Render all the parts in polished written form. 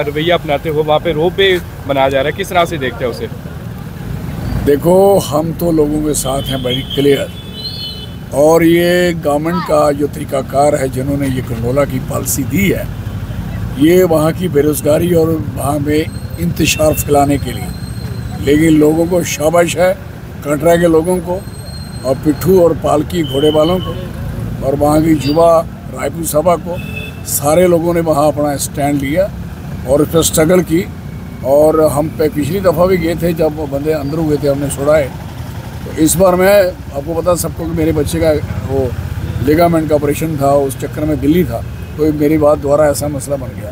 रवैया अपनाते हो, वहाँ पे रोप वे बनाया जा रहा है, किस तरह से देखते हैं उसे? देखो, हम तो लोगों के साथ हैं वेरी क्लियर, और ये गवर्नमेंट का जो तरीकाकार है, जिन्होंने ये गंडोला की पॉलिसी दी है, ये वहाँ की बेरोज़गारी और वहाँ में इंतशार फैलाने के लिए। लेकिन लोगों को शाबाश है, कटरा के लोगों को और पिट्ठू और पालकी घोड़े वालों को और वहाँ की युवा रायपुर सभा को, सारे लोगों ने वहाँ अपना स्टैंड लिया और उस पर स्ट्रगल की। और हम पे पिछली दफ़ा भी गए थे, जब वो बंदे अंदर हुए थे हमने छुड़ाए। तो इस बार मैं आपको पता सबको कि मेरे बच्चे का वो लिगामेंट का ऑपरेशन था, उस चक्कर में दिल्ली था, तो मेरी बात द्वारा ऐसा मसला बन गया।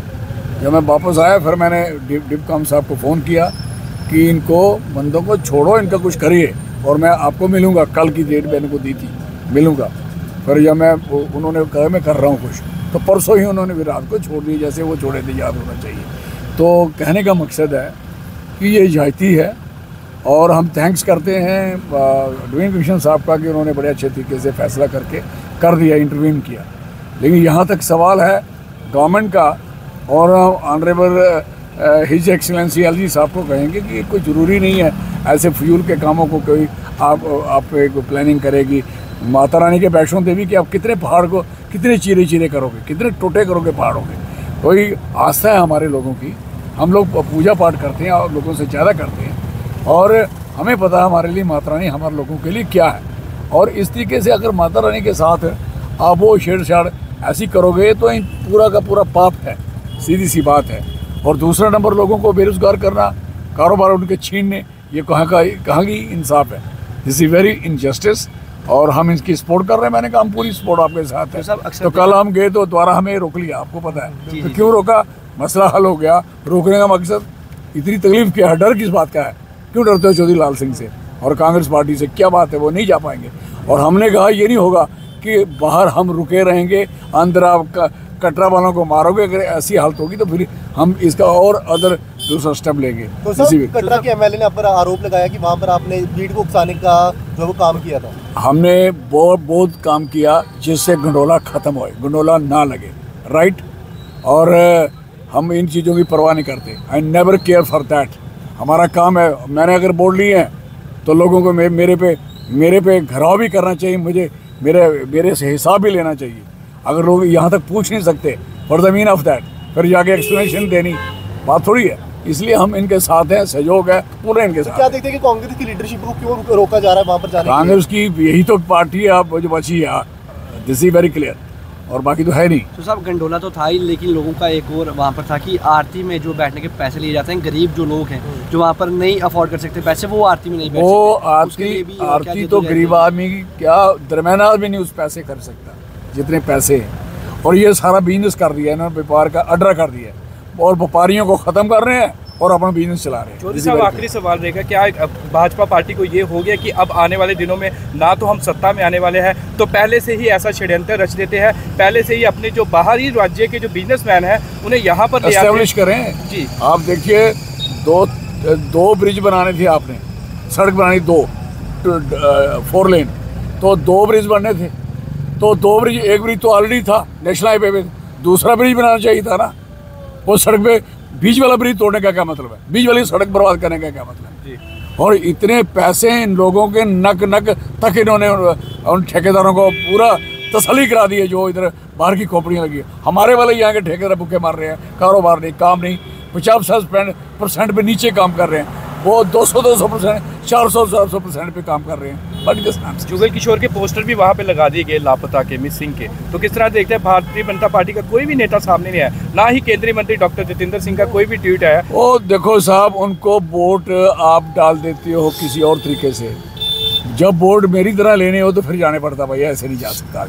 जब मैं वापस आया फिर मैंने डिप्कॉम साहब को फ़ोन किया कि इनको बंदों को छोड़ो, इनका कुछ करिए और मैं आपको मिलूँगा, कल की डेट मैंने को दी थी, मिलूँगा। फिर जब मैं उन्होंने कहा मैं कर रहा हूँ कुछ, तो परसों ही उन्होंने भी रात को छोड़ दी, जैसे वो छोड़े थे, याद होना चाहिए। तो कहने का मकसद है कि ये इजाज़ती है और हम थैंक्स करते हैं डिवीजन कमिश्नर साहब का कि उन्होंने बड़े अच्छे तरीके से फैसला करके कर दिया, इंटरवीन किया। लेकिन यहाँ तक सवाल है गवर्नमेंट का, और ऑनरेबल हिज एक्सीलेंसी एलजी साहब को कहेंगे कि कोई ज़रूरी नहीं है ऐसे फ्यूल के कामों को कोई आप एक प्लानिंग करेगी माता रानी के वैष्णो देवी कि आप कितने पहाड़ को कितने चीरे चीरे करोगे, कितने टोटे करोगे पहाड़ों के। कोई आस्था है हमारे लोगों की, हम लोग पूजा पाठ करते हैं और लोगों से ज़्यादा करते हैं, और हमें पता है हमारे लिए माता रानी हमारे लोगों के लिए क्या है। और इस तरीके से अगर माता रानी के साथ आप वो छेड़छाड़ ऐसी करोगे तो पूरा का पूरा पाप है, सीधी सी बात है। और दूसरा नंबर, लोगों को बेरोज़गार करना, कारोबार उनके छीनने, ये कहाँ की इंसाफ है? दिस इज़ वेरी इनजस्टिस, और हम इसकी सपोर्ट कर रहे हैं। मैंने कहा हम पूरी सपोर्ट आपके साथ है। तो कल हम गए तो दोबारा हमें रोक लिया, आपको पता है तो क्यों रोका? मसला हल हो गया। रोकने का मकसद इतनी तकलीफ क्या है, डर किस बात का है? क्यों डरते हो चौधरी लाल सिंह से और कांग्रेस पार्टी से? क्या बात है, वो नहीं जा पाएंगे। और हमने कहा ये नहीं होगा कि बाहर हम रुके रहेंगे, अंदर आप कटरा वालों को मारोगे। अगर ऐसी हालत होगी तो फिर हम इसका और अदर दूसरा स्टेप लेंगे। तो सर, कटरा के एमएलए ने पर आरोप लगाया कि वहाँ पर आपने भीड़ को उकसाने का जो वो काम किया था। हमने बहुत काम किया जिससे गंडोला ख़त्म हो, गंडोला ना लगे, राइट। और हम इन चीज़ों की परवाह नहीं करते। I never care for that. हमारा काम है, मैंने अगर बोल लिए हैं तो लोगों को मेरे पे घराव भी करना चाहिए, मुझे मेरे से हिसाब भी लेना चाहिए। अगर लोग यहाँ तक पूछ नहीं सकते for the mean of that, फिर जाके एक्सप्लेनेशन देनी बात थोड़ी है। इसलिए हम इनके साथ हैं, सहयोग है पूरे इनके साथ। क्या देखते हैं कि कांग्रेस की लीडरशिप को क्यों रोका जा रहा है वहाँ पर जाने? कांग्रेस की यही तो पार्टी है आप जो बची है, दिस इज वेरी क्लियर, और बाकी तो है नहीं। तो साहब गंडोला तो था ही, लेकिन लोगों का एक और वहाँ पर था कि आरती में जो बैठने के पैसे लिए जाते हैं, गरीब जो लोग हैं जो वहाँ पर नहीं अफोर्ड कर सकते पैसे, वो आरती में नहीं बैठ सकते। वो आरती तो गरीब आदमी की क्या, दरमियाना आदमी नहीं उस पैसे कर सकता जितने पैसे हैं। और ये सारा बिजनेस कर दिया है ना, व्यापार का अड्डा कर दिया है, और व्यापारियों को ख़त्म कर रहे हैं और अपना बिजनेस चला रहे हैं। चौधरी साहब, आखिरी सवाल रहेगा, क्या भाजपा पार्टी को ये हो गया कि अब आने वाले दिनों में ना तो हम सत्ता में आने वाले हैं, तो पहले से ही ऐसा षड्यंत्र रच देते हैं, पहले से ही अपने जो बाहरी राज्य के जो बिजनेसमैन हैं उन्हें यहाँ पर एस्टेब्लिश करें जी। आप देखिए, दो ब्रिज बनाने थे आपने, सड़क बनानी 4 लेन, तो 2 ब्रिज बनने थे, तो 2 ब्रिज, एक ब्रिज तो ऑलरेडी था नेशनल हाईवे पे, दूसरा ब्रिज बनाना चाहिए था ना। वो सड़क पे बीच वाला ब्रिज तोड़ने का क्या मतलब है? बीच वाली सड़क बर्बाद करने का क्या मतलब है? और इतने पैसे इन लोगों के नक तक इन्होंने उन ठेकेदारों को पूरा तसल्ली करा दी है जो इधर बाहर की कंपनियां लगी है। हमारे वाले यहाँ के ठेकेदार भूखे मार रहे हैं, कारोबार नहीं, काम नहीं, 50% पे नीचे काम कर रहे हैं, वो 200%, 400% पे काम कर रहे हैं। जुगल किशोर के पोस्टर भी वहाँ पे लगा दिए गए, लापता के, मिसिंग के। तो किस तरह देखते हैं, भारतीय जनता पार्टी का कोई भी नेता सामने नहीं आया, ना ही केंद्रीय मंत्री डॉक्टर जितेंद्र सिंह का कोई भी ट्वीट आया। ओ देखो साहब, उनको वोट आप डाल देते हो किसी और तरीके से, जब वोट मेरी तरह लेने हो तो फिर जाने पड़ता, भैया ऐसे नहीं जा सकता।